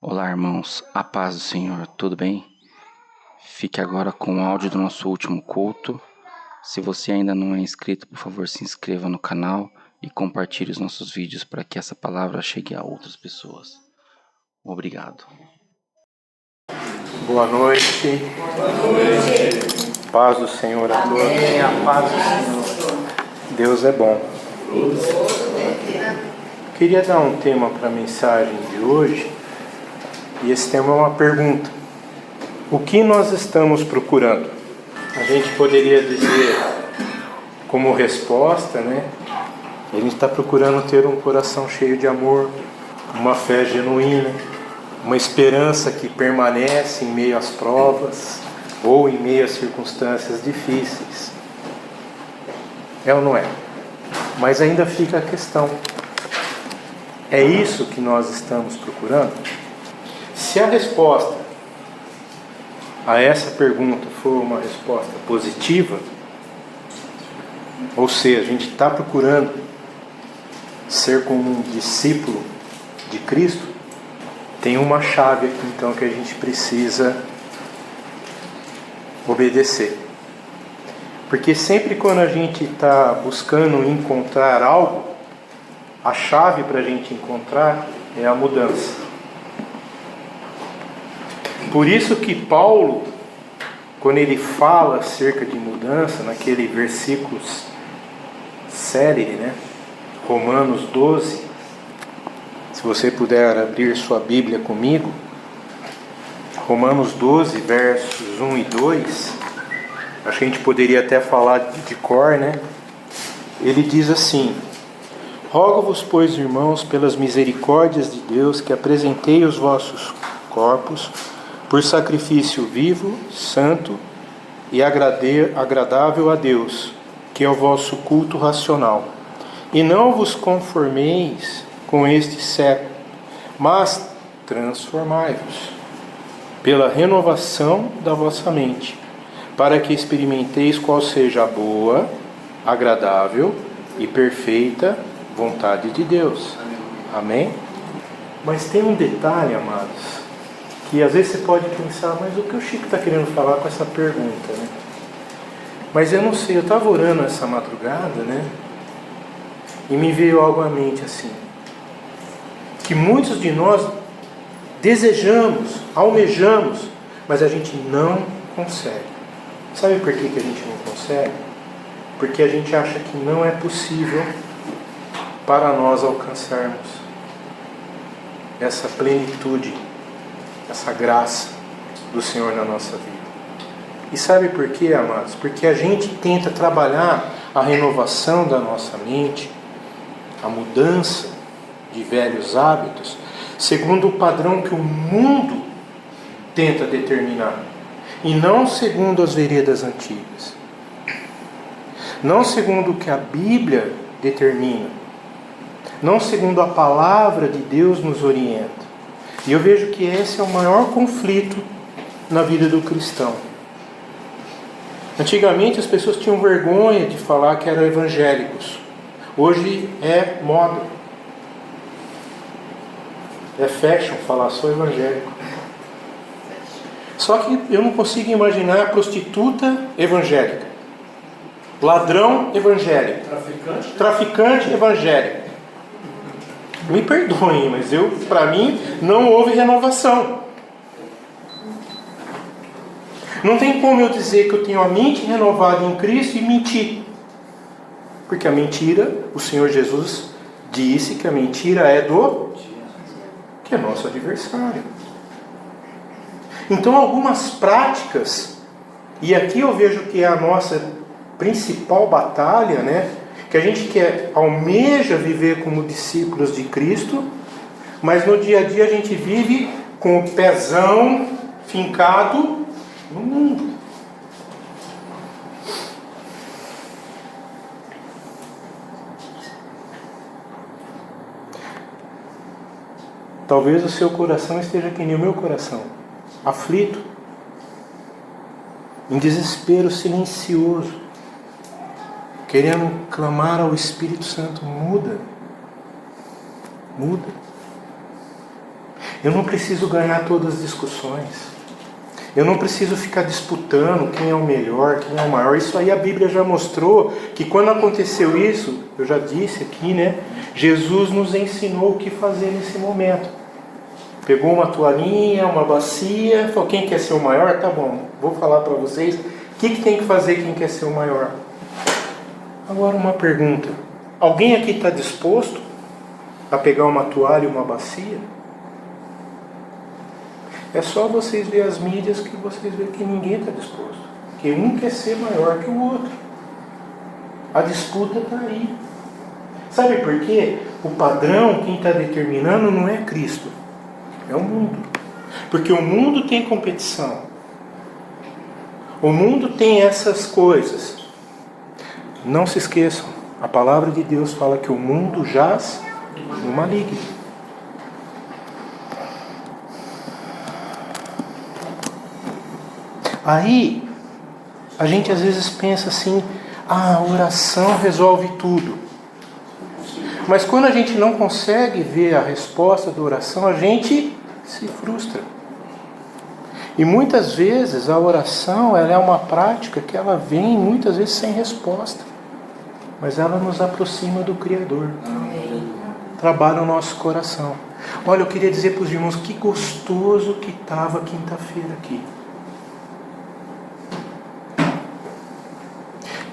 Olá, irmãos, a paz do Senhor, tudo bem? Fique agora com o áudio do nosso último culto. Se você ainda não é inscrito, por favor, se inscreva no canal e compartilhe os nossos vídeos para que essa palavra chegue a outras pessoas. Obrigado. Boa noite. Boa noite. Paz do Senhor a todos. Amém, a paz do Senhor. Deus é bom. Queria dar um tema para a mensagem de hoje. E esse tema é uma pergunta. O que nós estamos procurando? A gente poderia dizer como resposta, né? A gente está procurando ter um coração cheio de amor, uma fé genuína, uma esperança que permanece em meio às provas ou em meio às circunstâncias difíceis. É ou não é? Mas ainda fica a questão. É isso que nós estamos procurando? Se a resposta a essa pergunta for uma resposta positiva, ou seja, a gente está procurando ser como um discípulo de Cristo, tem uma chave aqui então que a gente precisa obedecer. Porque sempre quando a gente está buscando encontrar algo, a chave para a gente encontrar é a mudança. Por isso que Paulo, quando ele fala acerca de mudança, naquele versículo célere, né? Romanos 12, se você puder abrir sua Bíblia comigo, Romanos 12, versos 1 e 2, acho que a gente poderia até falar de cor, né? Ele diz assim: rogo-vos, pois, irmãos, pelas misericórdias de Deus, que apresentei os vossos corpos por sacrifício vivo, santo e agradável a Deus, que é o vosso culto racional. E não vos conformeis com este século, mas transformai-vos pela renovação da vossa mente, para que experimenteis qual seja a boa, agradável e perfeita vontade de Deus. Amém? Mas tem um detalhe, amados, que às vezes você pode pensar, mas o que o Chico está querendo falar com essa pergunta, né? Mas eu não sei, eu estava orando essa madrugada, né? E me veio algo à mente assim, que muitos de nós desejamos, almejamos, mas a gente não consegue. Sabe por que a gente não consegue? Porque a gente acha que não é possível para nós alcançarmos essa plenitude, essa graça do Senhor na nossa vida. E sabe por quê, amados? Porque a gente tenta trabalhar a renovação da nossa mente, a mudança de velhos hábitos, segundo o padrão que o mundo tenta determinar, e não segundo as veredas antigas, não segundo o que a Bíblia determina, não segundo a palavra de Deus nos orienta. E eu vejo que esse é o maior conflito na vida do cristão. Antigamente as pessoas tinham vergonha de falar que eram evangélicos. Hoje é moda. É fashion falar sou evangélico. Só que eu não consigo imaginar prostituta evangélica, ladrão evangélico, traficante evangélico. Me perdoem, mas para mim não houve renovação. Não tem como eu dizer que eu tenho a mente renovada em Cristo e mentir. Porque a mentira, o Senhor Jesus disse que a mentira é que é nosso adversário. Então algumas práticas, e aqui eu vejo que é a nossa principal batalha, né? Que a gente almeja viver como discípulos de Cristo, mas no dia a dia a gente vive com o pezão fincado no mundo. Talvez o seu coração esteja que nem o meu coração, aflito, em desespero silencioso, querendo clamar ao Espírito Santo: muda. Eu não preciso ganhar todas as discussões. Eu não preciso ficar disputando quem é o melhor, quem é o maior. Isso aí a Bíblia já mostrou que quando aconteceu isso, eu já disse aqui, né? Jesus nos ensinou o que fazer nesse momento. Pegou uma toalhinha, uma bacia, falou: quem quer ser o maior? Tá bom, vou falar para vocês o que tem que fazer quem quer ser o maior. Agora uma pergunta: alguém aqui está disposto a pegar uma toalha e uma bacia? É só vocês verem as mídias que vocês veem que ninguém está disposto. Que um quer ser maior que o outro. A disputa está aí. Sabe por quê? O padrão, quem está determinando não é Cristo. É o mundo. Porque o mundo tem competição. O mundo tem essas coisas. Não se esqueçam. A palavra de Deus fala que o mundo jaz no maligno. Aí, a gente às vezes pensa assim: a oração resolve tudo. Mas quando a gente não consegue ver a resposta da oração, a gente se frustra. E muitas vezes a oração, ela é uma prática que ela vem muitas vezes sem resposta. Mas ela nos aproxima do Criador. Trabalha o nosso coração. Olha, eu queria dizer para os irmãos que gostoso que estava quinta-feira aqui.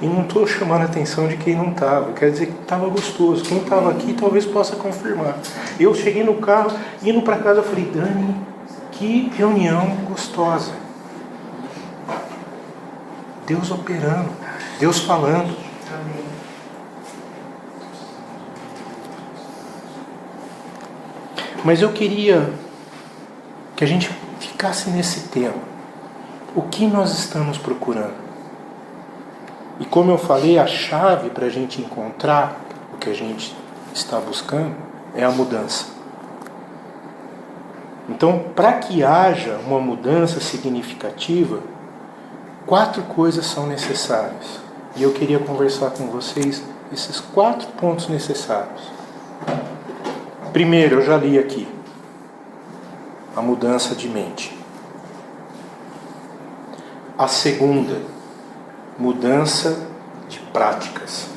E não estou chamando a atenção de quem não estava. Quer dizer que estava gostoso. Quem estava aqui talvez possa confirmar. Eu cheguei no carro, indo para casa, eu falei: Dani, que reunião gostosa. Deus operando. Deus falando. Mas eu queria que a gente ficasse nesse tema. O que nós estamos procurando? E como eu falei, a chave para a gente encontrar o que a gente está buscando é a mudança. Então, para que haja uma mudança significativa, 4 coisas são necessárias. E eu queria conversar com vocês esses 4 pontos necessários. Primeiro, eu já li aqui, a mudança de mente. A segunda, mudança de práticas.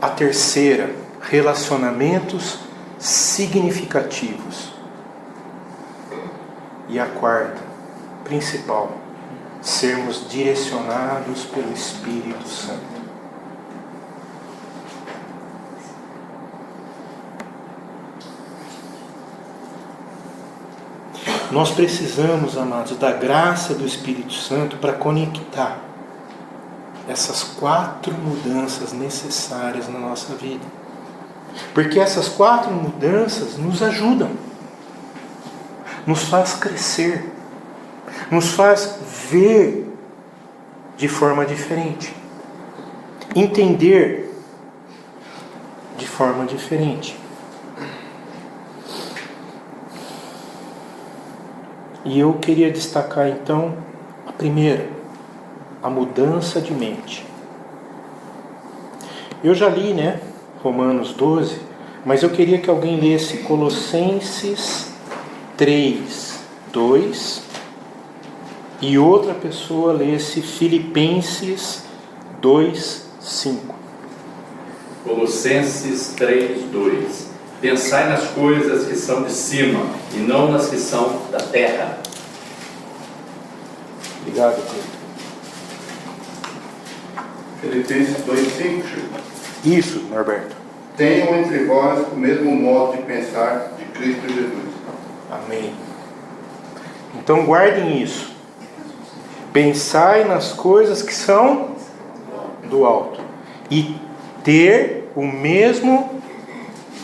A terceira, relacionamentos significativos. E a quarta, principal, sermos direcionados pelo Espírito Santo. Nós precisamos, amados, da graça do Espírito Santo para conectar essas 4 mudanças necessárias na nossa vida. Porque essas 4 mudanças nos ajudam, nos faz crescer, nos faz ver de forma diferente, entender de forma diferente. E eu queria destacar então a primeira, a mudança de mente. Eu já li, Romanos 12, mas eu queria que alguém lesse Colossenses 3, 2 e outra pessoa lesse Filipenses 2, 5. Colossenses 3, 2. Pensai nas coisas que são de cima e não nas que são da terra. Obrigado, Pedro. Filipenses 2,5, Chico. Isso, Norberto. Tenham entre vós o mesmo modo de pensar de Cristo Jesus. Amém. Então guardem isso. Pensai nas coisas que são do alto. E ter o mesmo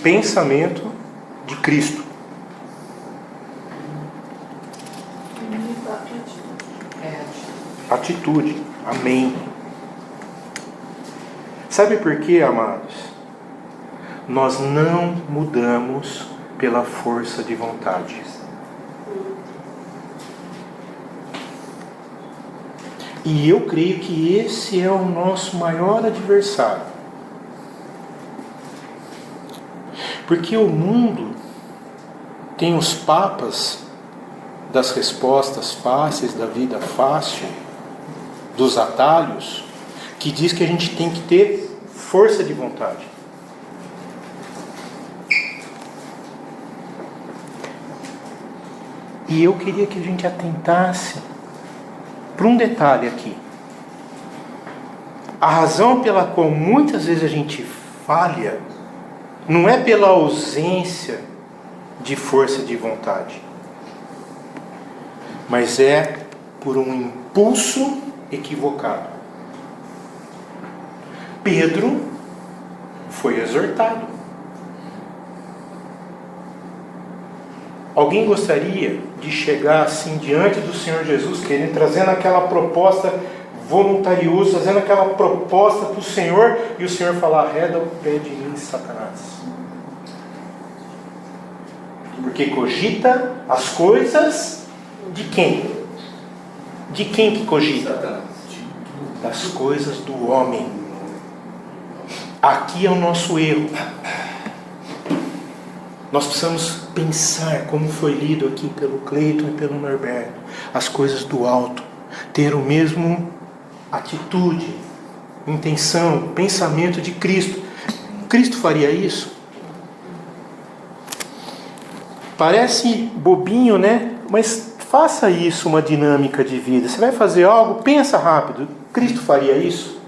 pensamento de Cristo. Atitude. Amém. Sabe por quê, amados? Nós não mudamos pela força de vontade. E eu creio que esse é o nosso maior adversário. Porque o mundo, Tem os papas das respostas fáceis, da vida fácil, dos atalhos, que diz que a gente tem que ter força de vontade. E eu queria que a gente atentasse para um detalhe aqui. A razão pela qual muitas vezes a gente falha não é pela ausência de força de vontade, mas é por um impulso equivocado. Pedro foi exortado. Alguém gostaria de chegar assim diante do Senhor Jesus, querendo, trazendo aquela proposta voluntariosa, trazendo aquela proposta para o Senhor, e o Senhor falar: arreda o pé de mim, Satanás. Porque cogita as coisas de quem? De quem que cogita? Satanás. Das coisas do homem. Aqui é o nosso erro. Nós precisamos pensar, como foi lido aqui pelo Cleiton e pelo Norberto, as coisas do alto, ter o mesmo atitude, intenção, pensamento de Cristo. Cristo faria isso? Parece bobinho, né? Mas faça isso uma dinâmica de vida. Você vai fazer algo, pensa rápido. Cristo faria isso?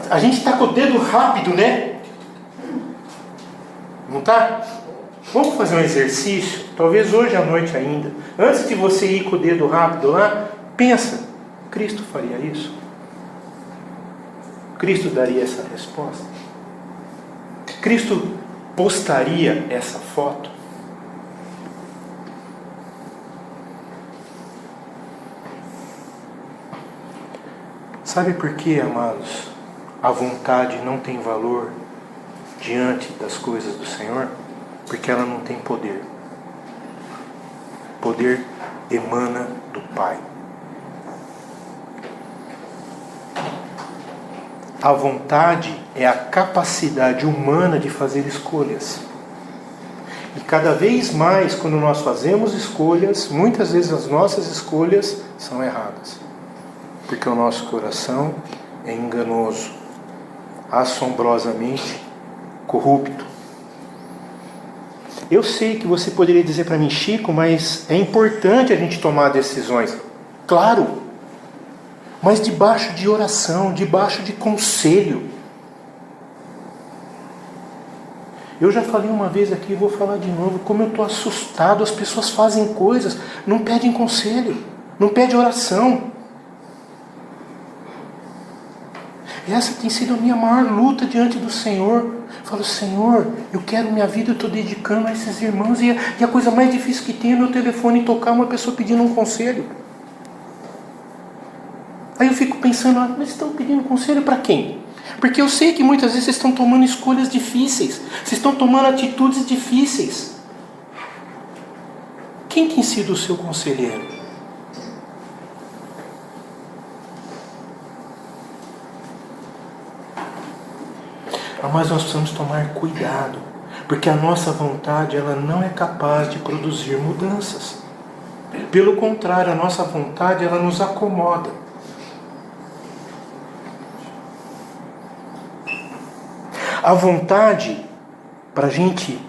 A gente está com o dedo rápido, né? Não está? Vamos fazer um exercício, talvez hoje à noite ainda. Antes de você ir com o dedo rápido lá, pensa: Cristo faria isso? Cristo daria essa resposta? Cristo postaria essa foto? Sabe por quê, amados, a vontade não tem valor diante das coisas do Senhor? Porque ela não tem poder. Poder emana do Pai. A vontade é a capacidade humana de fazer escolhas. E cada vez mais, quando nós fazemos escolhas, muitas vezes as nossas escolhas são erradas. Porque o nosso coração é enganoso, assombrosamente corrupto. Eu sei que você poderia dizer para mim: Chico, mas é importante a gente tomar decisões. Claro, mas debaixo de oração, debaixo de conselho. Eu já falei uma vez aqui e vou falar de novo, como eu estou assustado. As pessoas fazem coisas, não pedem conselho, não pedem oração. Essa tem sido a minha maior luta diante do Senhor. Eu falo: Senhor, eu quero minha vida, eu estou dedicando a esses irmãos, e a coisa mais difícil que tem é meu telefone tocar uma pessoa pedindo um conselho. Aí eu fico pensando: mas estão pedindo conselho para quem? Porque eu sei que muitas vezes vocês estão tomando escolhas difíceis, vocês estão tomando atitudes difíceis. Quem tem sido o seu conselheiro? Mas nós precisamos tomar cuidado, porque a nossa vontade, ela não é capaz de produzir mudanças. Pelo contrário, a nossa vontade, ela nos acomoda. A vontade, para a gente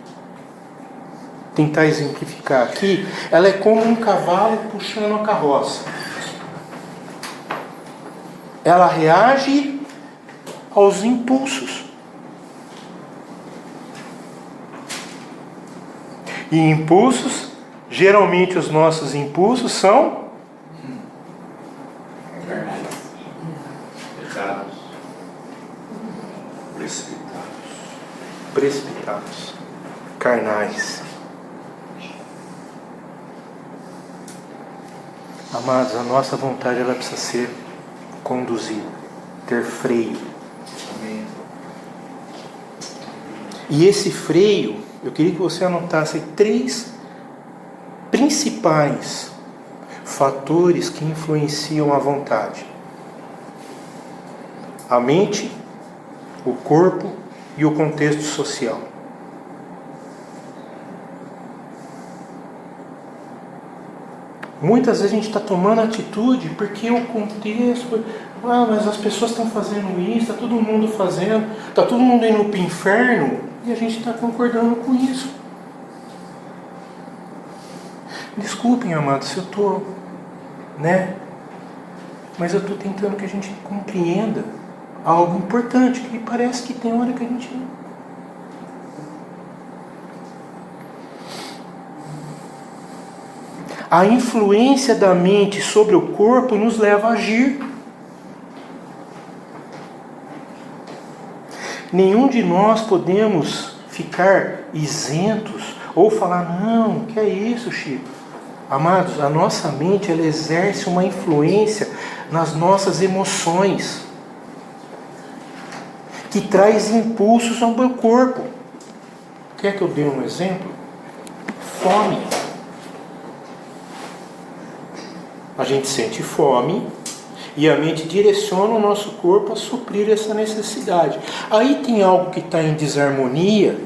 tentar exemplificar aqui, ela é como um cavalo puxando a carroça. Ela reage aos impulsos. E impulsos, geralmente os nossos impulsos são Pecados. precipitados, carnais. Amados, a nossa vontade, ela precisa ser conduzida, ter freio. E esse freio, eu queria que você anotasse 3 principais fatores que influenciam a vontade: a mente, o corpo e o contexto social. Muitas vezes a gente está tomando atitude porque o contexto... mas as pessoas estão fazendo isso, está todo mundo fazendo, está todo mundo indo para o inferno, e a gente está concordando com isso. Desculpem, amados, se eu estou... Mas eu estou tentando que a gente compreenda algo importante, que parece que tem hora que a gente... A influência da mente sobre o corpo nos leva a agir. Nenhum de nós podemos ficar isentos ou falar, não, que é isso, Chico? Amados, a nossa mente ela exerce uma influência nas nossas emoções, que traz impulsos ao meu corpo. Quer que eu dê um exemplo? Fome. A gente sente fome e a mente direciona o nosso corpo a suprir essa necessidade. Aí tem algo que está em desarmonia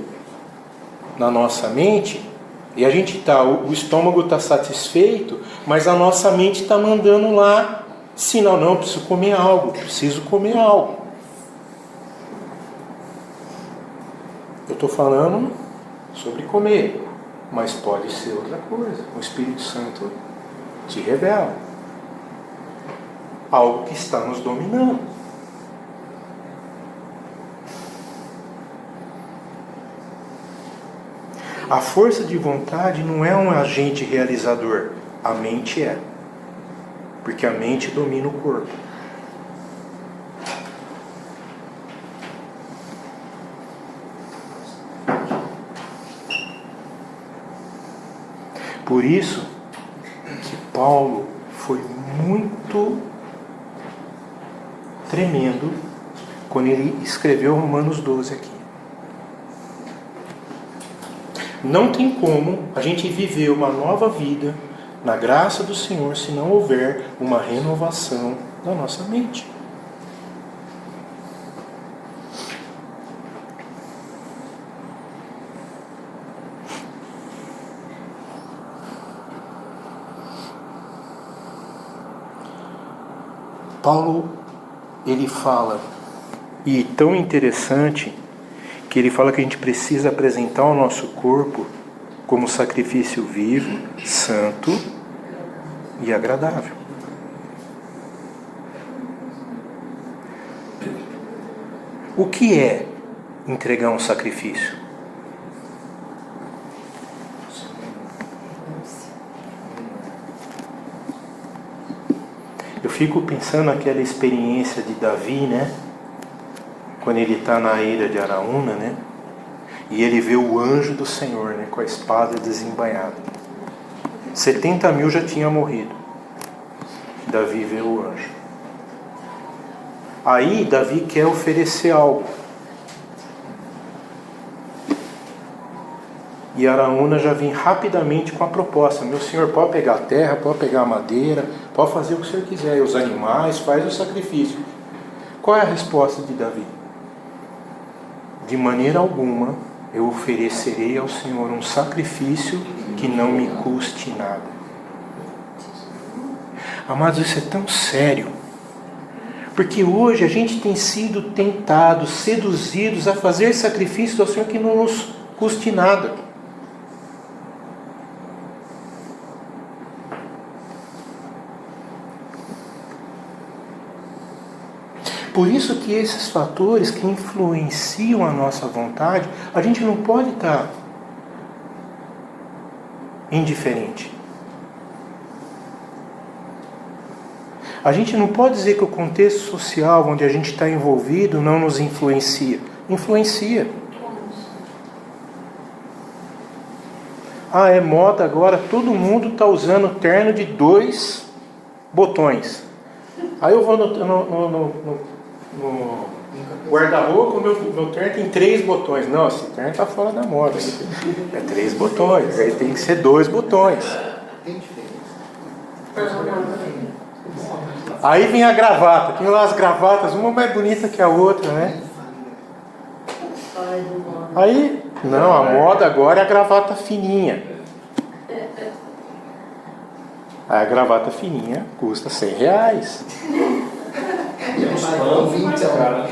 na nossa mente e a gente o estômago está satisfeito, mas a nossa mente está mandando lá sinal, não, preciso comer algo. Eu estou falando sobre comer, mas pode ser outra coisa. O Espírito Santo te revela algo que está nos dominando. A força de vontade não é um agente realizador, a mente é, porque a mente domina o corpo. Por isso que Paulo foi muito tremendo quando ele escreveu Romanos 12 aqui. Não tem como a gente viver uma nova vida na graça do Senhor se não houver uma renovação da nossa mente. Paulo, ele fala, e tão interessante, que ele fala que a gente precisa apresentar o nosso corpo como sacrifício vivo, santo e agradável. O que é entregar um sacrifício? Eu fico pensando naquela experiência de Davi, quando ele está na ilha de Araúna, e ele vê o anjo do Senhor, com a espada desembainhada. 70 mil já tinham morrido. Davi vê o anjo. Aí Davi quer oferecer algo. E Araúna já vem rapidamente com a proposta: meu senhor, pode pegar a terra, pode pegar a madeira, pode fazer o que o senhor quiser, e os animais, faz o sacrifício. Qual é a resposta de Davi? De maneira alguma eu oferecerei ao Senhor um sacrifício que não me custe nada. Amados, isso é tão sério, porque hoje a gente tem sido tentados, seduzidos a fazer sacrifícios ao Senhor que não nos custe nada. Por isso que esses fatores que influenciam a nossa vontade, a gente não pode estar indiferente. A gente não pode dizer que o contexto social onde a gente está envolvido não nos influencia. Influencia. É moda agora, todo mundo está usando terno de 2 botões. Aí eu vou no guarda-roupa, meu terno tem 3 botões. Não, esse terno está fora da moda. É 3 botões, aí tem que ser 2 botões. Aí vem a gravata. Tem lá as gravatas, uma mais bonita que a outra, Aí, não, a moda agora é a gravata fininha. A gravata fininha custa R$100. Temos planos mais caros.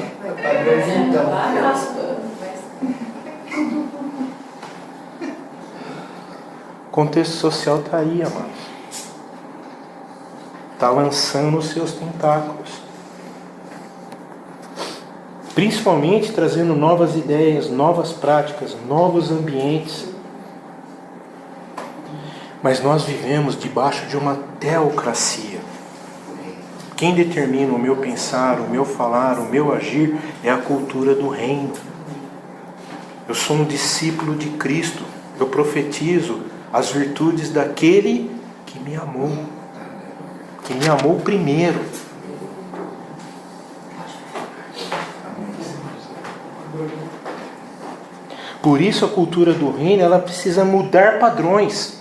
O contexto social está aí, amados. Está lançando os seus tentáculos. Principalmente trazendo novas ideias, novas práticas, novos ambientes. Mas nós vivemos debaixo de uma teocracia. Quem determina o meu pensar, o meu falar, o meu agir é a cultura do reino. Eu sou um discípulo de Cristo. Eu profetizo as virtudes daquele que me amou. Que me amou primeiro. Por isso a cultura do reino, ela precisa mudar padrões.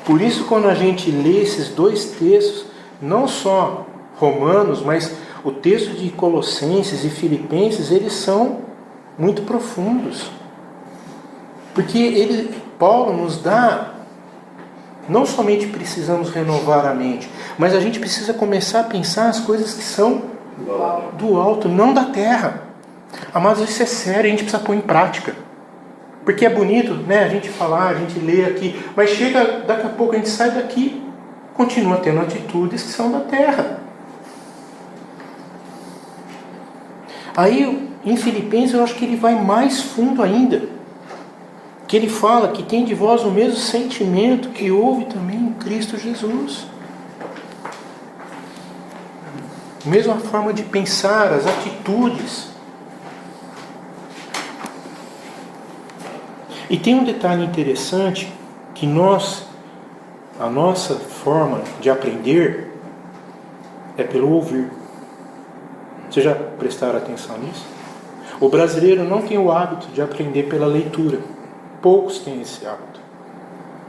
Por isso quando a gente lê esses dois textos, não só Romanos, mas o texto de Colossenses e Filipenses, eles são muito profundos. Porque Paulo nos dá, não somente precisamos renovar a mente, mas a gente precisa começar a pensar as coisas que são do alto, não da terra. Amados, isso é sério, a gente precisa pôr em prática. Porque é bonito, né, a gente falar, a gente lê aqui, mas chega, daqui a pouco a gente sai daqui, continua tendo atitudes que são da terra. Aí, em Filipenses, eu acho que ele vai mais fundo ainda. Que ele fala que tem de vós o mesmo sentimento que houve também em Cristo Jesus. Mesma forma de pensar, as atitudes. E tem um detalhe interessante, que a nossa forma de aprender é pelo ouvir. Vocês já prestaram atenção nisso? O brasileiro não tem o hábito de aprender pela leitura. Poucos têm esse hábito.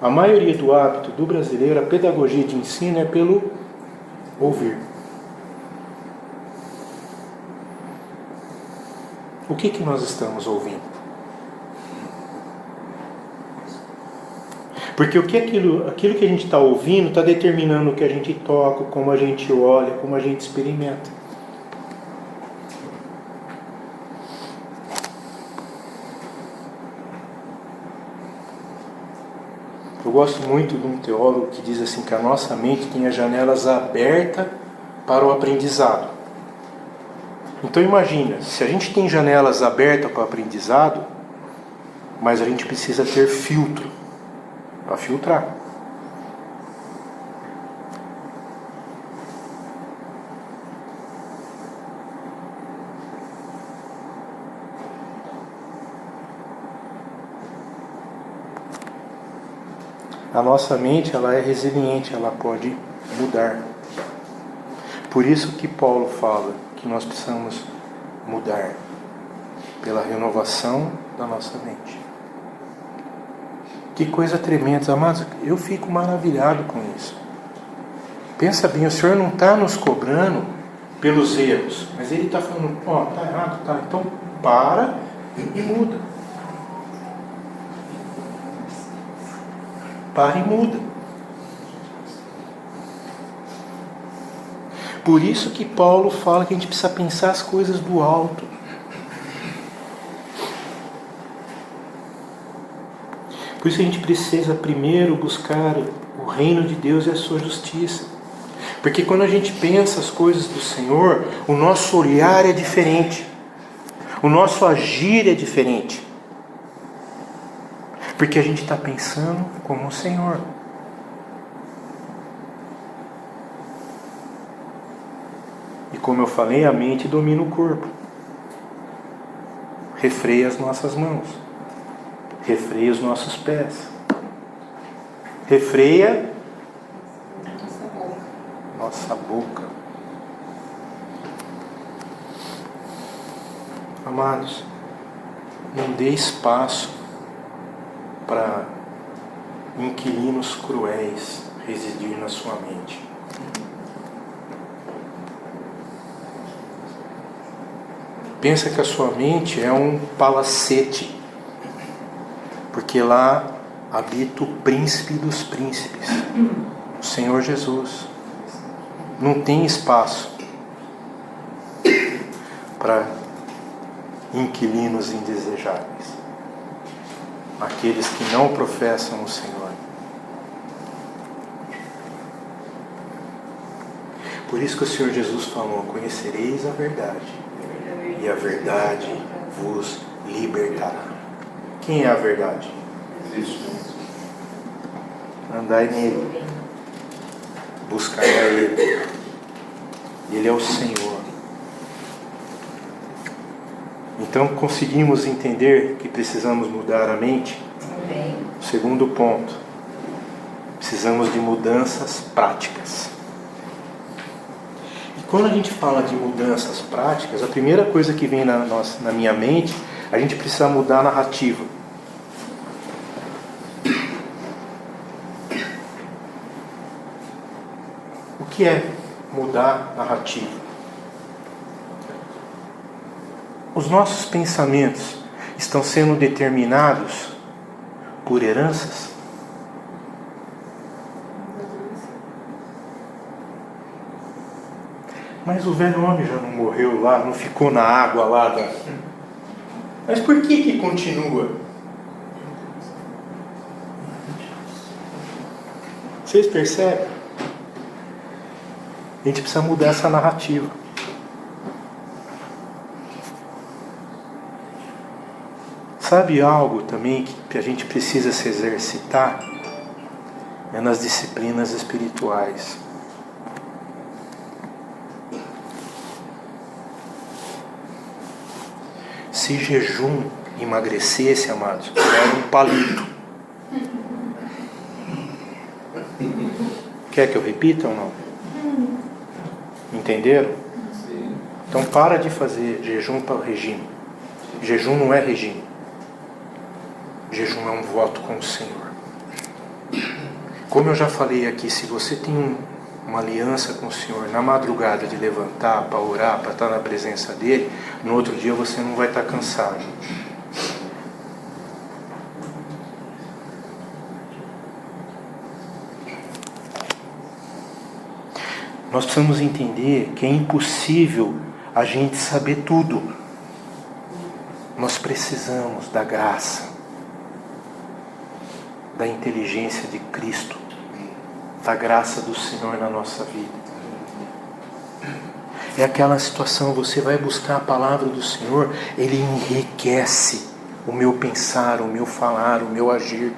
A maioria do hábito do brasileiro, a pedagogia de ensino é pelo ouvir. O que nós estamos ouvindo? Porque aquilo que a gente está ouvindo está determinando o que a gente toca, como a gente olha, como a gente experimenta. Eu gosto muito de um teólogo que diz assim que a nossa mente tem as janelas abertas para o aprendizado. Então imagina, se a gente tem janelas abertas para o aprendizado, mas a gente precisa ter filtro para filtrar. A nossa mente, ela é resiliente, ela pode mudar. Por isso que Paulo fala que nós precisamos mudar pela renovação da nossa mente. Que coisa tremenda, amados. Eu fico maravilhado com isso. Pensa bem, o Senhor não está nos cobrando pelos erros, mas Ele está falando, está errado, tá, então para e muda. Para e muda. Por isso que Paulo fala que a gente precisa pensar as coisas do alto. Por isso a gente precisa primeiro buscar o reino de Deus e a sua justiça. Porque quando a gente pensa as coisas do Senhor, o nosso olhar é diferente. O nosso agir é diferente. Porque a gente está pensando como o Senhor. E como eu falei, a mente domina o corpo. Refreia as nossas mãos. Refreia os nossos pés. Refreia nossa boca. Amados, não dê espaço para inquilinos cruéis residir na sua mente. Pensa que a sua mente é um palacete, porque lá habita o príncipe dos príncipes, o Senhor Jesus. Não tem espaço para inquilinos indesejáveis, aqueles que não professam o Senhor. Por isso que o Senhor Jesus falou: conhecereis a verdade, e a verdade vos libertará. Quem é a verdade? Andai nele, buscai a Ele. Ele é o Senhor. Então conseguimos entender que precisamos mudar a mente? Segundo ponto, precisamos de mudanças práticas. E quando a gente fala de mudanças práticas, a primeira coisa que vem na minha mente, a gente precisa mudar a narrativa. O que é mudar a narrativa? Os nossos pensamentos estão sendo determinados por heranças? Mas o velho homem já não morreu lá, não ficou na água lá da... Mas por que continua? Vocês percebem? A gente precisa mudar essa narrativa. Sabe algo também que a gente precisa se exercitar? É nas disciplinas espirituais. Se jejum emagrecesse, amados, era um palito. Quer que eu repita ou não? Entenderam? Então para de fazer jejum para o regime. Jejum não é regime. Jejum é um voto com o Senhor. Como eu já falei aqui, se você tem uma aliança com o Senhor na madrugada de levantar para orar, para estar na presença dele, no outro dia você não vai estar cansado. Nós precisamos entender que é impossível a gente saber tudo. Nós precisamos da graça, da inteligência de Cristo, da graça do Senhor na nossa vida. É aquela situação, você vai buscar a palavra do Senhor, Ele enriquece o meu pensar, o meu falar, o meu agir.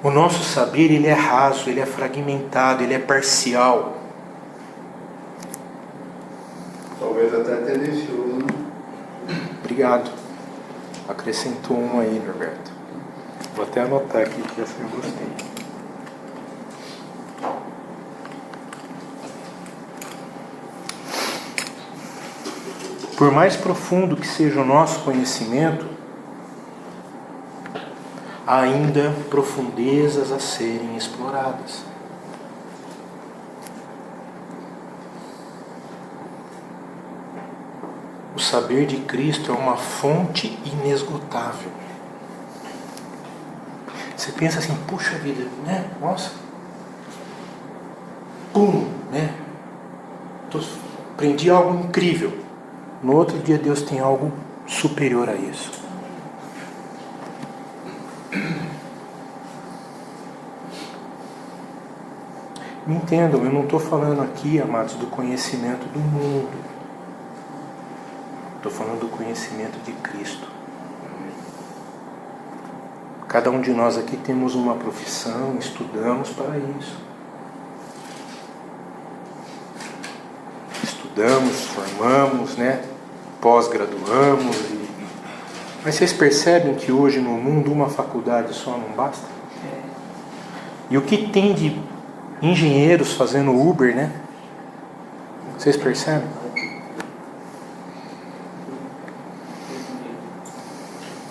O nosso saber, ele é raso, ele é fragmentado, ele é parcial. Talvez até tendencioso, né? Obrigado. Acrescentou um aí, Norberto. Vou até anotar aqui que essa eu gostei. Por mais profundo que seja o nosso conhecimento, há ainda profundezas a serem exploradas. O saber de Cristo é uma fonte inesgotável. Você pensa assim, puxa vida, né? Nossa. Pum, né? Aprendi algo incrível. No outro dia Deus tem algo superior a isso. Me entendam, eu não estou falando aqui, amados, do conhecimento do mundo. Estou falando do conhecimento de Cristo. Cada um de nós aqui temos uma profissão, estudamos para isso. Estudamos, formamos, né? Pós-graduamos. Mas vocês percebem que hoje no mundo uma faculdade só não basta? E o que tem de engenheiros fazendo Uber, né? Vocês percebem?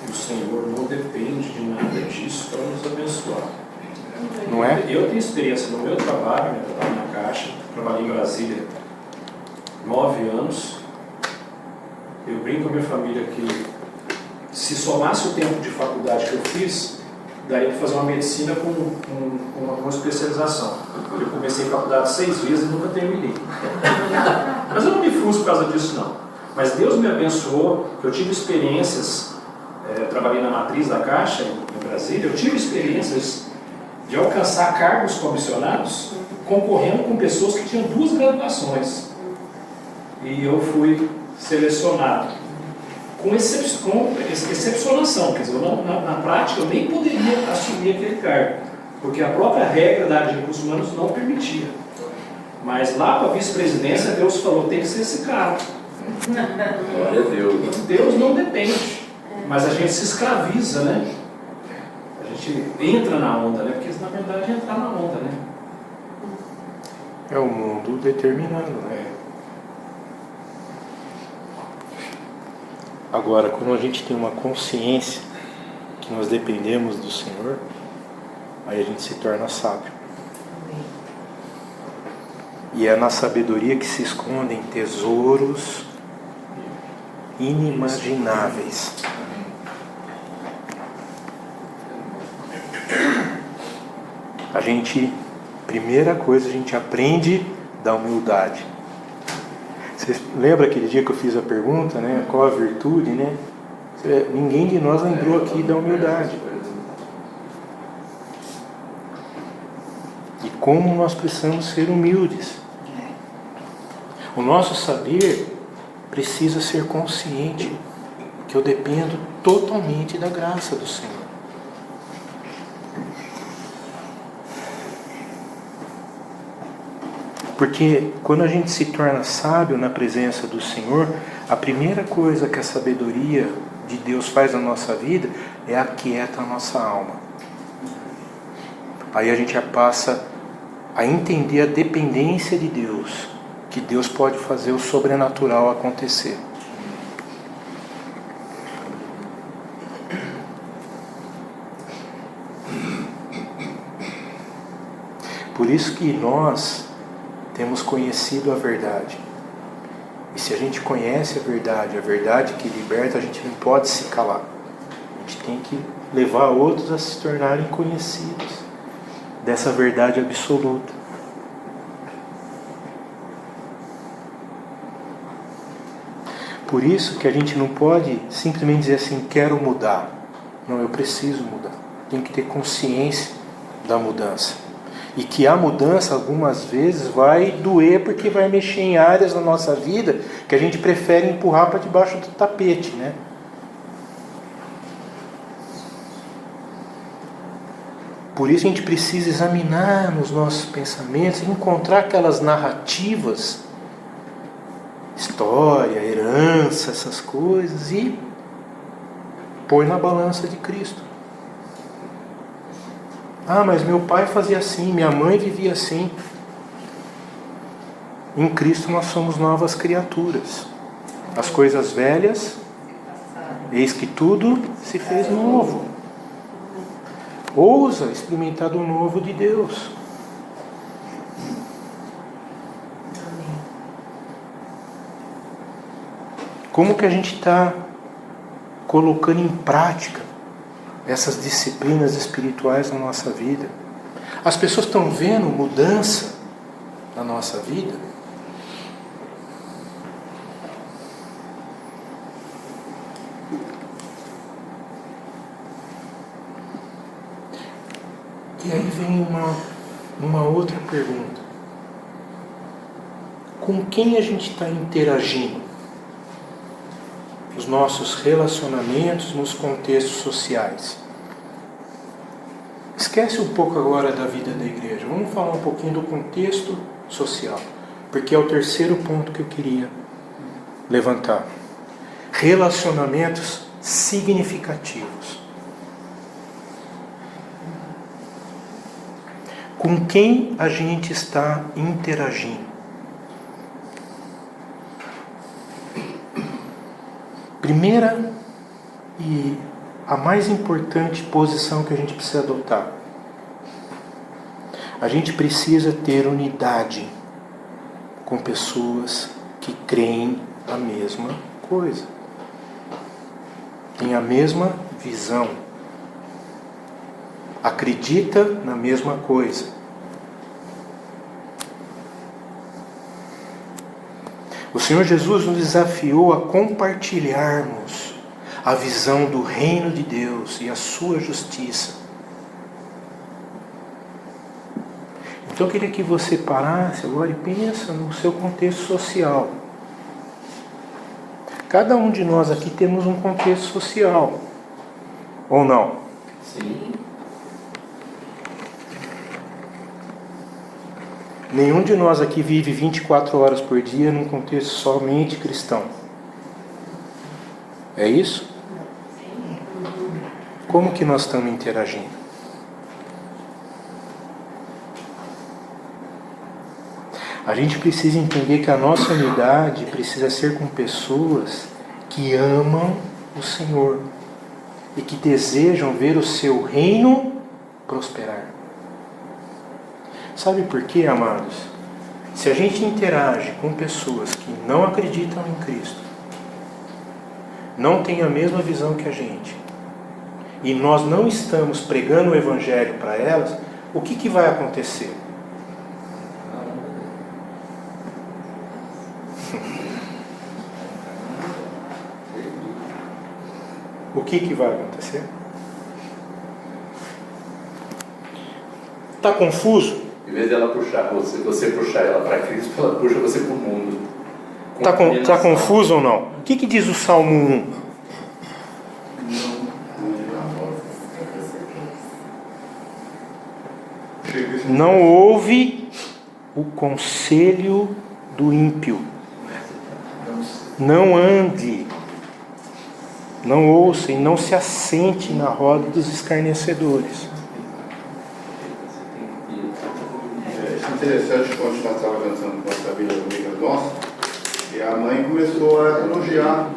O Senhor não depende de nada disso para nos abençoar. Não é? Eu tenho experiência no meu trabalho, eu trabalho na Caixa, trabalhei em Brasília 9 anos. Eu brinco com a minha família que se somasse o tempo de faculdade que eu fiz, daria para fazer uma medicina com uma especialização. Eu comecei a faculdade 6 vezes e nunca terminei. Mas eu não me frustro por causa disso, não. Mas Deus me abençoou, eu tive experiências, eu trabalhei na matriz da Caixa em Brasília, eu tive experiências de alcançar cargos comissionados concorrendo com pessoas que tinham 2 graduações. E eu fui selecionado com excepcionação, quer dizer, na prática eu nem poderia assumir aquele cargo, porque a própria regra da área de recursos humanos não permitia. Mas lá para a vice-presidência, Deus falou, tem que ser esse cara. Glória a Deus. Deus não depende, mas a gente se escraviza, né? A gente entra na onda, né? Porque na verdade é entrar na onda, né? É o mundo determinando, né? Agora, quando a gente tem uma consciência que nós dependemos do Senhor, aí a gente se torna sábio. E é na sabedoria que se escondem tesouros inimagináveis. Primeira coisa, a gente aprende da humildade. Você lembra aquele dia que eu fiz a pergunta, né? Qual a virtude, né? Ninguém de nós lembrou aqui da humildade. E como nós precisamos ser humildes. O nosso saber precisa ser consciente que eu dependo totalmente da graça do Senhor. Porque quando a gente se torna sábio na presença do Senhor, a primeira coisa que a sabedoria de Deus faz na nossa vida é aquieta a nossa alma. Aí a gente já passa a entender a dependência de Deus, que Deus pode fazer o sobrenatural acontecer. Por isso que nós temos conhecido a verdade. E se a gente conhece a verdade que liberta, a gente não pode se calar. A gente tem que levar outros a se tornarem conhecidos dessa verdade absoluta. Por isso que a gente não pode simplesmente dizer assim, quero mudar. Não, eu preciso mudar. Tem que ter consciência da mudança. E que a mudança algumas vezes vai doer porque vai mexer em áreas da nossa vida que a gente prefere empurrar para debaixo do tapete, né? Por isso a gente precisa examinar nos nossos pensamentos, encontrar aquelas narrativas, história, herança, essas coisas, e pôr na balança de Cristo. Ah, mas meu pai fazia assim, minha mãe vivia assim. Em Cristo nós somos novas criaturas. As coisas velhas, eis que tudo se fez novo. Ousa experimentar do novo de Deus. Como que a gente está colocando em prática essas disciplinas espirituais na nossa vida? As pessoas estão vendo mudança na nossa vida? E aí vem uma outra pergunta. Com quem a gente está interagindo? Os nossos relacionamentos nos contextos sociais. Esquece um pouco agora da vida da igreja. Vamos falar um pouquinho do contexto social, porque é o terceiro ponto que eu queria levantar. Relacionamentos significativos. Com quem a gente está interagindo? Primeira e a mais importante posição que a gente precisa adotar. A gente precisa ter unidade com pessoas que creem a mesma coisa. tem a mesma visão, acredita na mesma coisa. O Senhor Jesus nos desafiou a compartilharmos a visão do reino de Deus e a sua justiça. Então eu queria que você parasse agora e pensa no seu contexto social. Cada um de nós aqui temos um contexto social, ou não? Sim. Nenhum de nós aqui vive 24 horas por dia num contexto somente cristão. É isso? Como que nós estamos interagindo? A gente precisa entender que a nossa unidade precisa ser com pessoas que amam o Senhor e que desejam ver o seu reino prosperar. Sabe por quê, amados? Se a gente interage com pessoas que não acreditam em Cristo, não têm a mesma visão que a gente, e nós não estamos pregando o Evangelho para elas, o que vai acontecer? O que vai acontecer? Está confuso? Em vez dela puxar você puxar ela para Cristo, ela puxa você para o mundo. Está confuso ou não? O que diz o Salmo 1? Não ouve o conselho do ímpio. Não ande. Não ouça e não se assente na roda dos escarnecedores. É interessante quando nós estávamos cantando com essa Bíblia amiga nossa, e a mãe começou a elogiar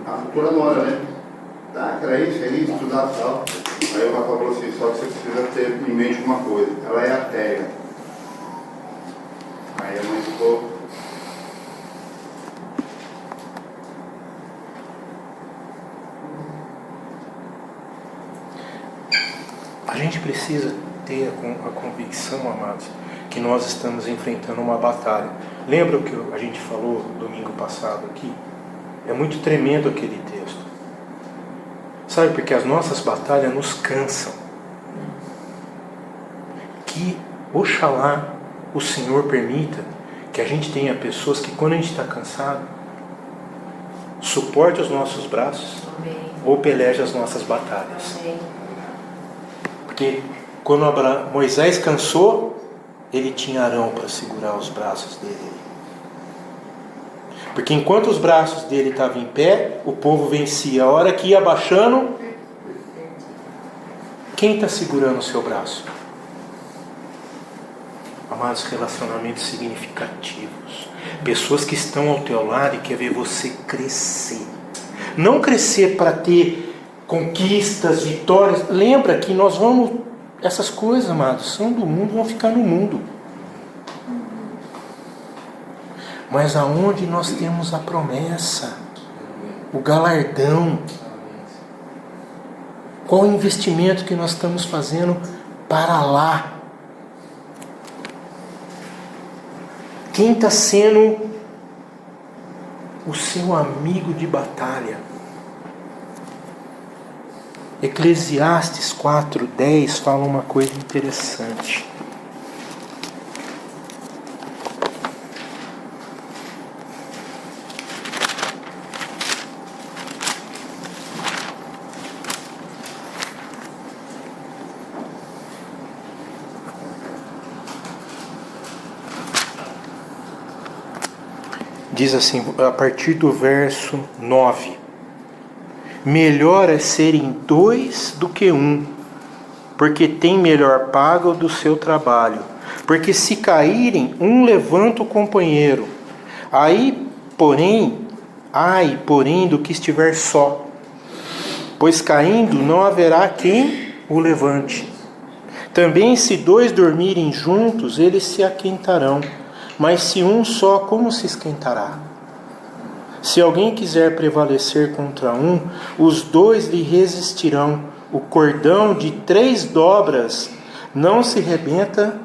a futura nora, né? Tá, era isso, estudar e tal. Aí o rapaz falou assim, só que você precisa ter em mente uma coisa, ela é ateia. Aí a mãe ficou... A gente precisa ter a convicção, amados, que nós estamos enfrentando uma batalha. Lembra o que a gente falou domingo passado aqui? É muito tremendo aquele texto. Sabe, porque as nossas batalhas nos cansam. Que, oxalá, o Senhor permita que a gente tenha pessoas que, quando a gente está cansado, suporte os nossos braços. Amém. Ou peleje as nossas batalhas. Amém. Porque quando Moisés cansou, ele tinha Arão para segurar os braços dele. Porque enquanto os braços dele estavam em pé, o povo vencia. A hora que ia abaixando, quem está segurando o seu braço? Amados, relacionamentos significativos. Pessoas que estão ao teu lado e querem ver você crescer. Não crescer para ter conquistas, vitórias. Lembra que nós vamos... Essas coisas, amados, são do mundo, vão ficar no mundo. Mas aonde nós temos a promessa, o galardão, qual o investimento que nós estamos fazendo para lá? Quem está sendo o seu amigo de batalha? Eclesiastes 4:10 fala uma coisa interessante. Diz assim, a partir do verso 9: melhor é serem dois do que um, porque tem melhor paga do seu trabalho. Porque se caírem, um levanta o companheiro. Ai, porém, do que estiver só, pois caindo não haverá quem o levante. Também se dois dormirem juntos, eles se aquentarão. Mas se um só, como se esquentará? Se alguém quiser prevalecer contra um, os dois lhe resistirão. O cordão de 3 dobras não se rebenta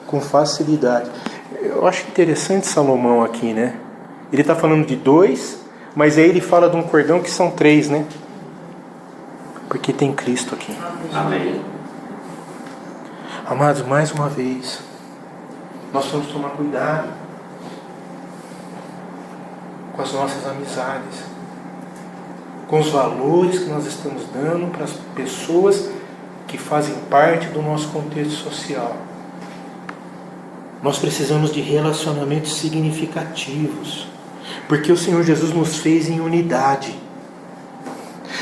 com facilidade. Eu acho interessante Salomão aqui, né? Ele está falando de 2, mas aí ele fala de um cordão que são 3, né? Porque tem Cristo aqui. Amém. Amados, mais uma vez, nós temos que tomar cuidado com as nossas amizades, com os valores que nós estamos dando para as pessoas que fazem parte do nosso contexto social. Nós precisamos de relacionamentos significativos, porque o Senhor Jesus nos fez em unidade.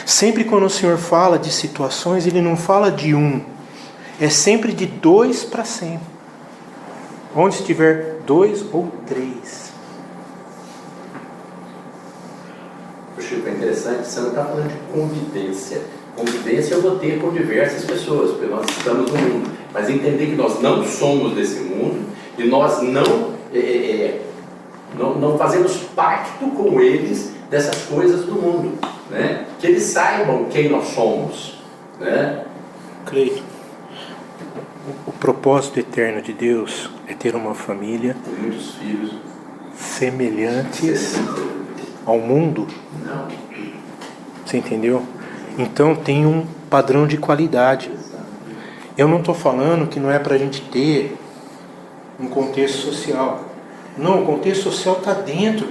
Sempre quando o Senhor fala de situações, Ele não fala de um, é sempre de 2 para sempre. Onde estiver 2 ou 3. Chico, é interessante, você não está falando de convivência. Convivência eu vou ter com diversas pessoas, porque nós estamos no mundo. Mas entender que nós não somos desse mundo e nós não fazemos pacto com eles dessas coisas do mundo, né? Que eles saibam quem nós somos, né? Cleito, o propósito eterno de Deus é ter uma família Tem muitos filhos. semelhantes ao mundo. Não. Você entendeu? Então tem um padrão de qualidade. Eu não estou falando que não é para a gente ter um contexto social. Não, o contexto social está dentro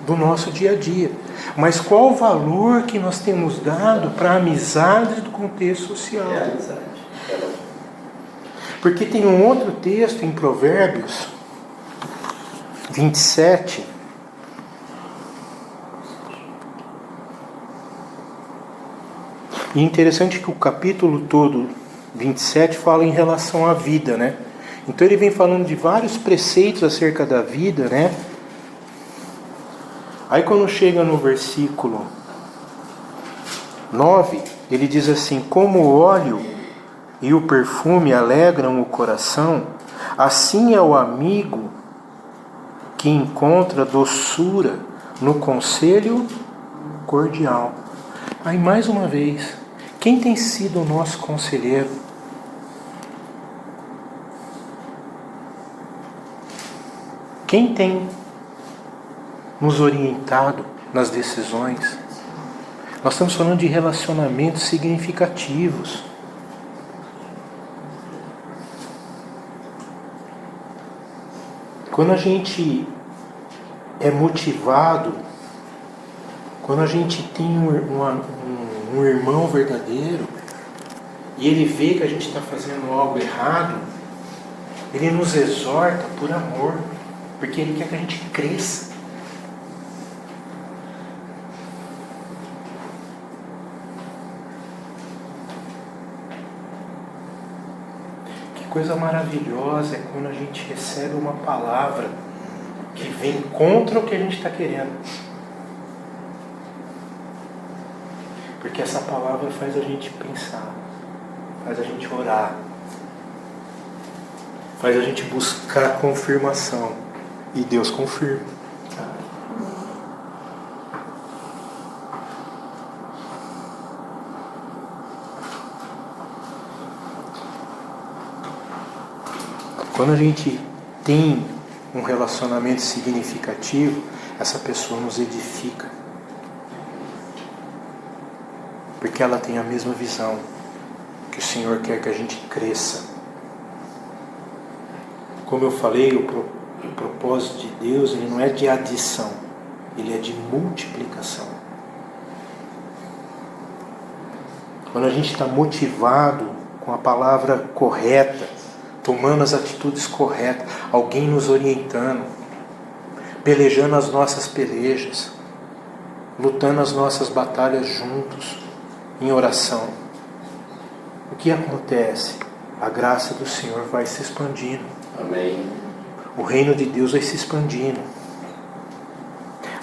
do nosso dia a dia. Mas qual o valor que nós temos dado para a amizade do contexto social? É amizade. Porque tem um outro texto em Provérbios 27. E interessante que o capítulo todo, 27, fala em relação à vida, né? Então ele vem falando de vários preceitos acerca da vida, né? Aí quando chega no versículo 9, ele diz assim: como o óleo e o perfume alegram o coração, assim é o amigo que encontra doçura no conselho cordial. Aí mais uma vez, quem tem sido o nosso conselheiro? Quem tem nos orientado nas decisões? Nós estamos falando de relacionamentos significativos. Quando a gente é motivado, quando a gente tem um irmão verdadeiro e ele vê que a gente está fazendo algo errado, ele nos exorta por amor, porque ele quer que a gente cresça. Que coisa maravilhosa é quando a gente recebe uma palavra que vem contra o que a gente está querendo. Porque essa palavra faz a gente pensar, faz a gente orar, faz a gente buscar confirmação. E Deus confirma. Quando a gente tem um relacionamento significativo, essa pessoa nos edifica. Porque ela tem a mesma visão, que o Senhor quer que a gente cresça. Como eu falei, o propósito de Deus, ele não é de adição, ele é de multiplicação. Quando a gente está motivado com a palavra correta, tomando as atitudes corretas, alguém nos orientando, pelejando as nossas pelejas, lutando as nossas batalhas juntos, em oração, o que acontece? A graça do Senhor vai se expandindo. Amém. O reino de Deus vai se expandindo.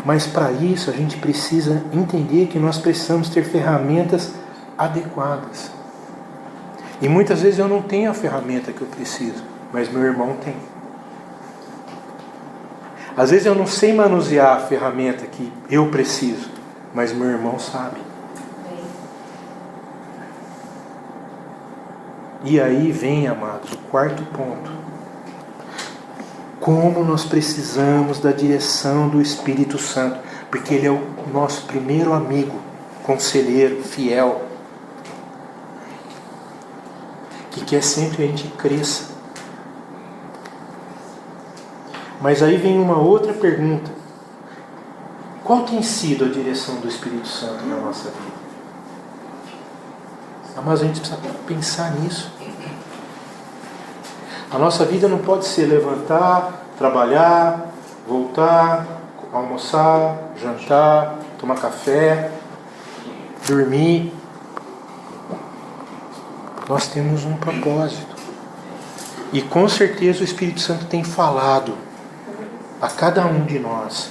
Mas para isso a gente precisa entender que nós precisamos ter ferramentas adequadas. E muitas vezes eu não tenho a ferramenta que eu preciso, mas meu irmão tem. Às vezes eu não sei manusear a ferramenta que eu preciso, mas meu irmão sabe. E aí vem, amados, o quarto ponto. Como nós precisamos da direção do Espírito Santo, porque Ele é o nosso primeiro amigo, conselheiro, fiel, que quer sempre que a gente cresça. Mas aí vem uma outra pergunta. Qual tem sido a direção do Espírito Santo na nossa vida? Mas a gente precisa pensar nisso. A nossa vida não pode ser levantar, trabalhar, voltar, almoçar, jantar, tomar café, dormir. Nós temos um propósito. E com certeza o Espírito Santo tem falado a cada um de nós.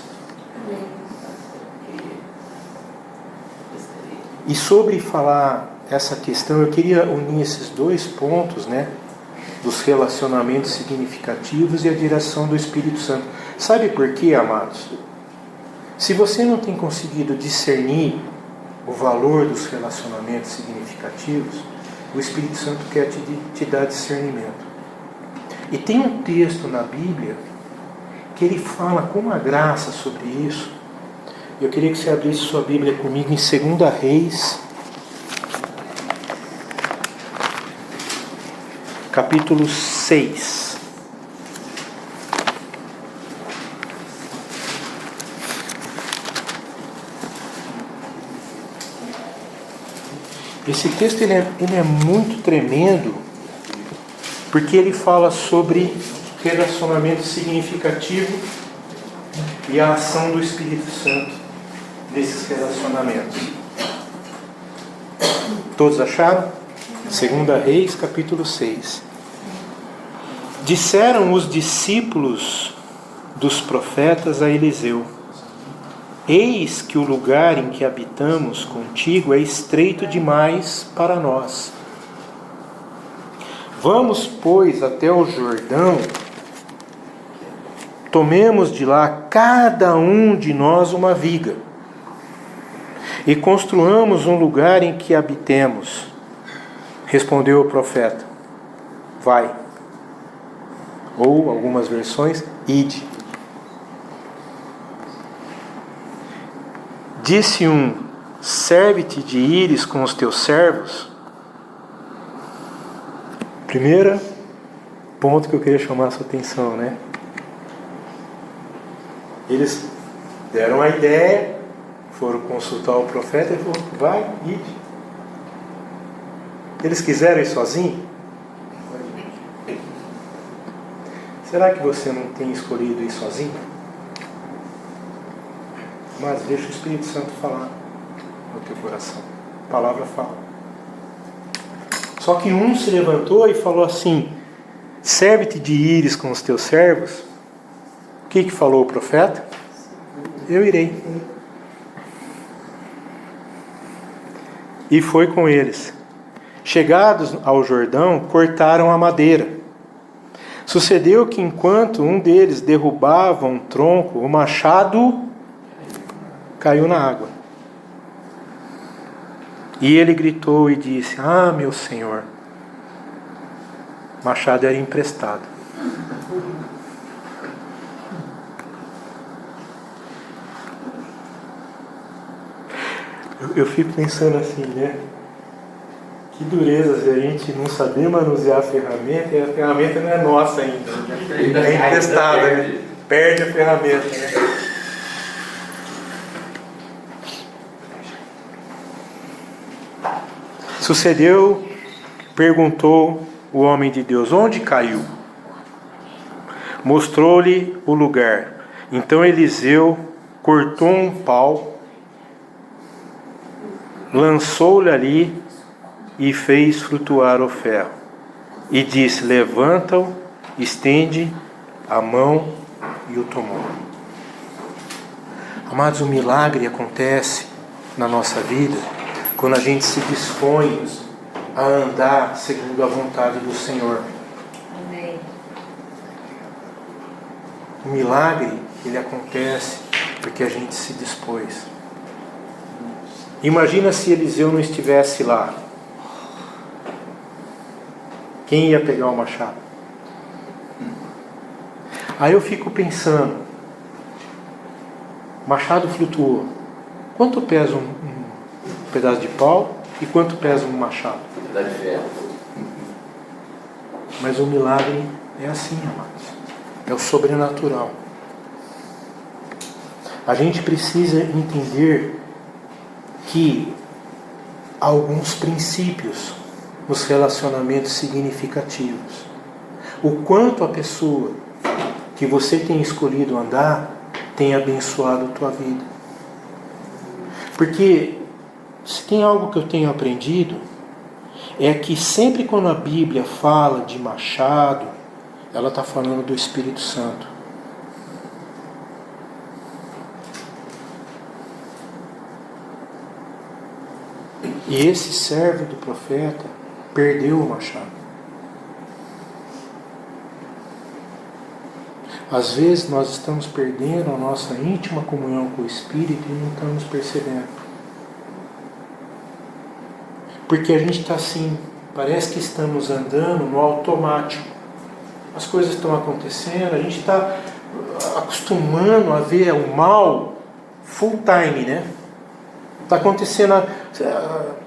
E sobre falar essa questão, eu queria unir esses dois pontos, dos relacionamentos significativos e a direção do Espírito Santo. Sabe por quê, amados? Se você não tem conseguido discernir o valor dos relacionamentos significativos, o Espírito Santo quer te dar discernimento. E tem um texto na Bíblia que ele fala com uma graça sobre isso. Eu queria que você abrisse sua Bíblia comigo em 2 Reis, capítulo 6. Esse texto ele é muito tremendo, porque ele fala sobre relacionamento significativo e a ação do Espírito Santo nesses relacionamentos. Todos acharam? 2 Reis, capítulo 6. Disseram os discípulos dos profetas a Eliseu: eis que o lugar em que habitamos contigo é estreito demais para nós. Vamos, pois, até o Jordão, tomemos de lá cada um de nós uma viga, e construamos um lugar em que habitemos. Respondeu o profeta: vai. Ou, algumas versões, ide. Disse um: serve-te de ires com os teus servos. Primeiro ponto que eu queria chamar a sua atenção, Eles deram a ideia, foram consultar o profeta e ele falou: vai, ide. Eles quiseram ir sozinhos? Será que você não tem escolhido ir sozinho? Mas deixa o Espírito Santo falar no teu coração. A palavra fala. Só que um se levantou e falou assim: serve-te de ires com os teus servos. O que falou o profeta? Eu irei. E foi com eles. Chegados ao Jordão, cortaram a madeira. Sucedeu que enquanto um deles derrubava um tronco, o machado caiu na água. E ele gritou e disse: ah, meu senhor. O machado era emprestado. Eu fico pensando assim, Que dureza se a gente não saber manusear a ferramenta e a ferramenta não é nossa ainda. É emprestada, Perde a ferramenta, Sucedeu, perguntou o homem de Deus: onde caiu? Mostrou-lhe o lugar. Então Eliseu cortou um pau, lançou-lhe ali e fez flutuar o ferro. E disse: levanta-o, estende a mão, e o tomou. Amados, o milagre acontece na nossa vida quando a gente se dispõe a andar segundo a vontade do Senhor. Amém. O milagre ele acontece porque a gente se dispôs. Imagina se Eliseu não estivesse lá. Quem ia pegar o machado? Aí eu fico pensando, o machado flutuou. Quanto pesa um pedaço de pau e quanto pesa um machado? Dá de ferro. Mas o milagre é assim, amados. É o sobrenatural. A gente precisa entender que há alguns princípios nos relacionamentos significativos. O quanto a pessoa que você tem escolhido andar tem abençoado a tua vida. Porque se tem algo que eu tenho aprendido, é que sempre quando a Bíblia fala de machado, ela está falando do Espírito Santo. E esse servo do profeta perdeu o machado. Às vezes nós estamos perdendo a nossa íntima comunhão com o Espírito e não estamos percebendo. Porque a gente está assim, parece que estamos andando no automático. As coisas estão acontecendo, a gente está acostumando a ver o mal full time, né? Está acontecendo,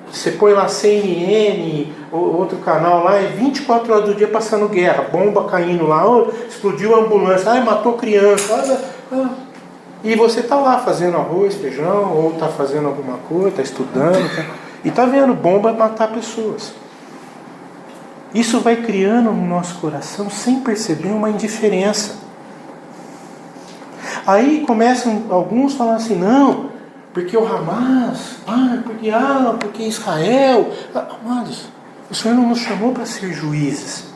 você põe lá CNN, outro canal lá, é 24 horas do dia passando guerra, bomba caindo lá, explodiu a ambulância, matou criança, e você está lá fazendo arroz, feijão, ou está fazendo alguma coisa, está estudando, e está vendo bomba matar pessoas. Isso vai criando no nosso coração, sem perceber, uma indiferença. Aí começam alguns falando assim, não, porque o Hamas, porque Israel. Amados, o Senhor não nos chamou para ser juízes.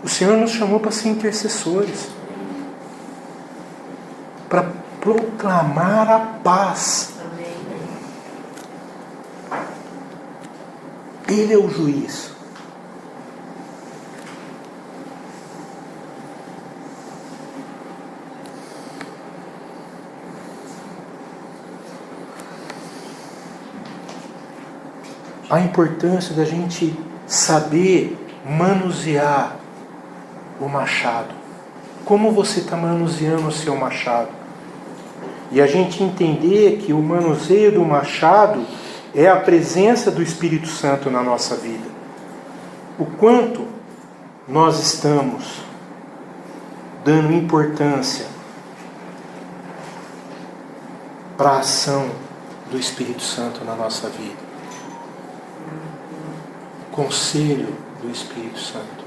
O Senhor nos chamou para ser intercessores. Para proclamar a paz. Ele é o juiz. A importância da gente saber manusear o machado. Como você está manuseando o seu machado? E a gente entender que o manuseio do machado é a presença do Espírito Santo na nossa vida. O quanto nós estamos dando importância para a ação do Espírito Santo na nossa vida. Conselho do Espírito Santo.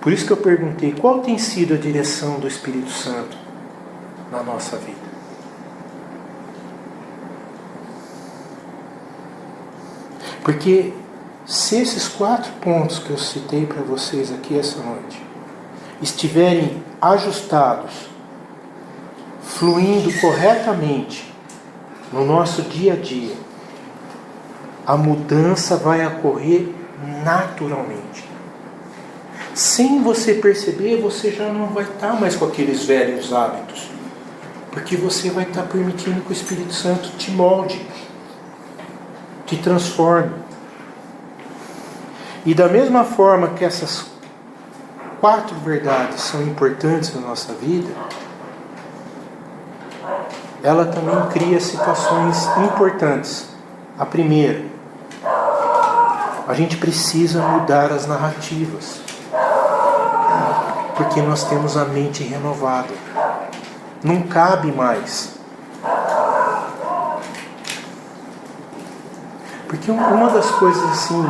Por isso que eu perguntei, qual tem sido a direção do Espírito Santo na nossa vida? Porque se esses 4 pontos que eu citei para vocês aqui essa noite estiverem ajustados, fluindo corretamente no nosso dia a dia, a mudança vai ocorrer naturalmente. Sem você perceber, você já não vai estar mais com aqueles velhos hábitos, porque você vai estar permitindo que o Espírito Santo te molde, te transforme. E da mesma forma que essas 4 verdades são importantes na nossa vida, ela também cria situações importantes. A primeira, a gente precisa mudar as narrativas, porque nós temos a mente renovada. Não cabe mais. Porque uma das coisas assim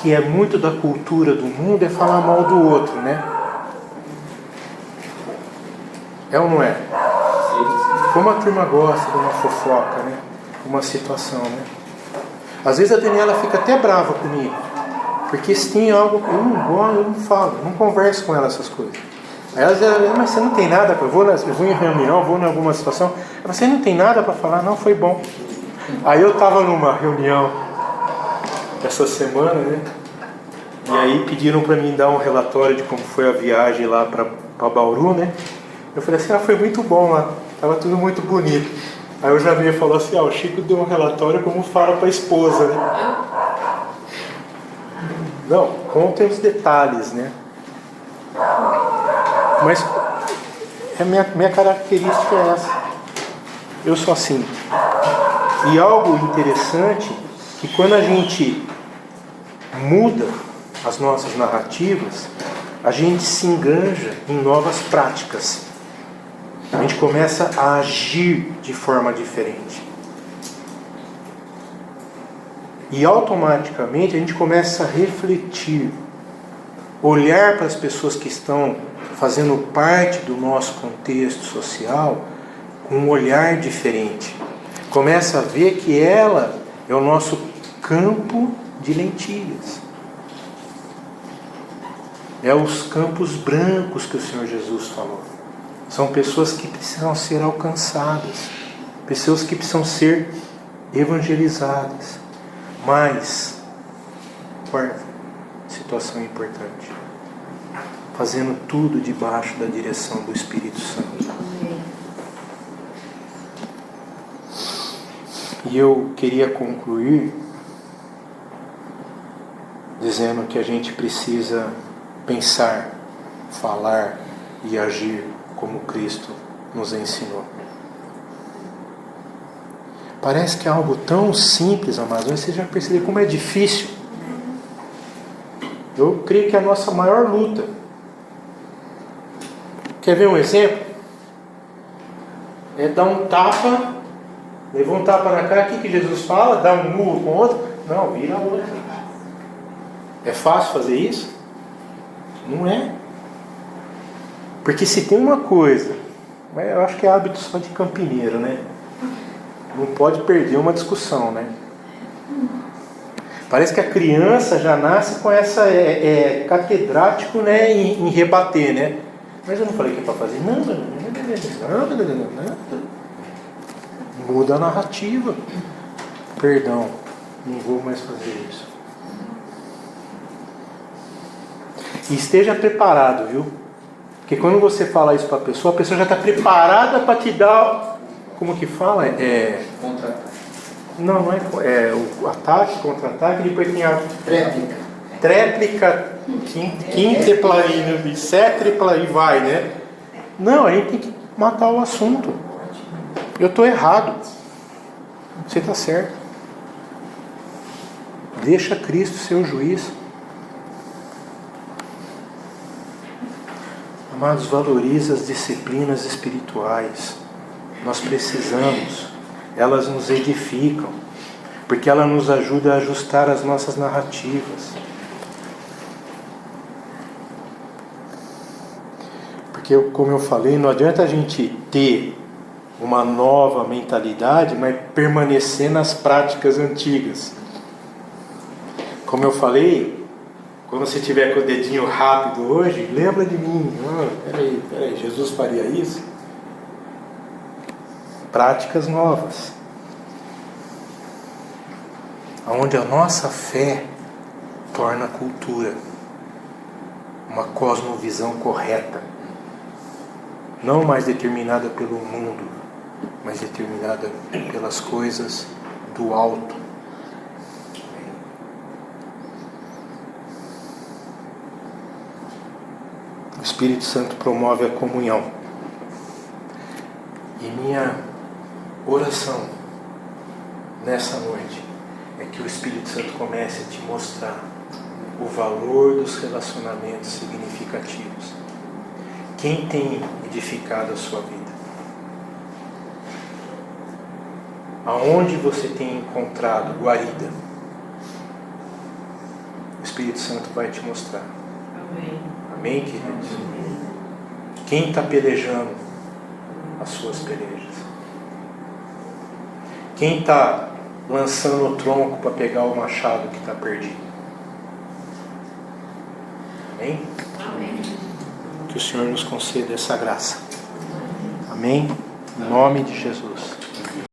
que é muito da cultura do mundo é falar mal do outro, né? É ou não é? Como a turma gosta de uma fofoca, né? Uma situação, né? Às vezes a Daniela fica até brava comigo, porque se tem algo que eu não gosto, eu não falo, eu não converso com ela essas coisas. Aí ela diz, mas você não tem nada para... Eu vou em reunião, vou em alguma situação, mas você não tem nada para falar? Não, foi bom. Aí eu estava numa reunião essa semana, né? E aí pediram para mim dar um relatório de como foi a viagem lá para Bauru, né? Eu falei assim, foi muito bom lá, tava tudo muito bonito. Aí o Jamir falou assim, o Chico deu um relatório como fala para a esposa, né? Não, contem os detalhes, né? Mas a minha característica é essa. Eu sou assim. E algo interessante, que quando a gente muda as nossas narrativas, a gente se enganja em novas práticas. A gente começa a agir de forma diferente. E automaticamente a gente começa a refletir, olhar para as pessoas que estão fazendo parte do nosso contexto social com um olhar diferente. Começa a ver que ela é o nosso campo de lentilhas. É os campos brancos que o Senhor Jesus falou. São pessoas que precisam ser alcançadas, pessoas que precisam ser evangelizadas. Mas, quarta situação importante, fazendo tudo debaixo da direção do Espírito Santo. E eu queria concluir dizendo que a gente precisa pensar, falar e agir como Cristo nos ensinou. Parece que é algo tão simples, amados, mas você já percebeu como é difícil. Eu creio que é a nossa maior luta. Quer ver um exemplo? É dar um tapa, levou um tapa na cara, o que Jesus fala? Dá um murro com o outro? Não, vira a outra. É fácil fazer isso? Não é. Porque se tem uma coisa, eu acho que é hábito só de campineiro, né? Não pode perder uma discussão, né? Parece que a criança já nasce com essa catedrático, né, em rebater, né? Mas eu não falei que é para fazer. Não. Muda a narrativa. Perdão, não vou mais fazer isso. E esteja preparado, viu? Porque quando você fala isso para a pessoa já está preparada para te dar... Como que fala? Contra-ataque. Não é o ataque, contra-ataque, depois tem a... Tréplica, quíntupla e sétripla e vai, né? Não, a gente tem que matar o assunto. Eu estou errado. Você está certo. Deixa Cristo ser o juiz. Amados, valoriza as disciplinas espirituais. Nós precisamos. Elas nos edificam. Porque ela nos ajuda a ajustar as nossas narrativas. Porque, como eu falei, não adianta a gente ter uma nova mentalidade, mas permanecer nas práticas antigas. Como eu falei, quando você tiver com o dedinho rápido hoje, lembra de mim. Peraí, Jesus faria isso? Práticas novas. Onde a nossa fé torna cultura. Uma cosmovisão correta. Não mais determinada pelo mundo, mas determinada pelas coisas do alto. O Espírito Santo promove a comunhão. E minha oração nessa noite é que o Espírito Santo comece a te mostrar o valor dos relacionamentos significativos. Quem tem edificado a sua vida? Aonde você tem encontrado guarida? O Espírito Santo vai te mostrar. Amém, queridos? Quem está pelejando as suas pelejas? Quem está lançando o tronco para pegar o machado que está perdido? Amém? Amém. Que o Senhor nos conceda essa graça. Amém? Em nome de Jesus.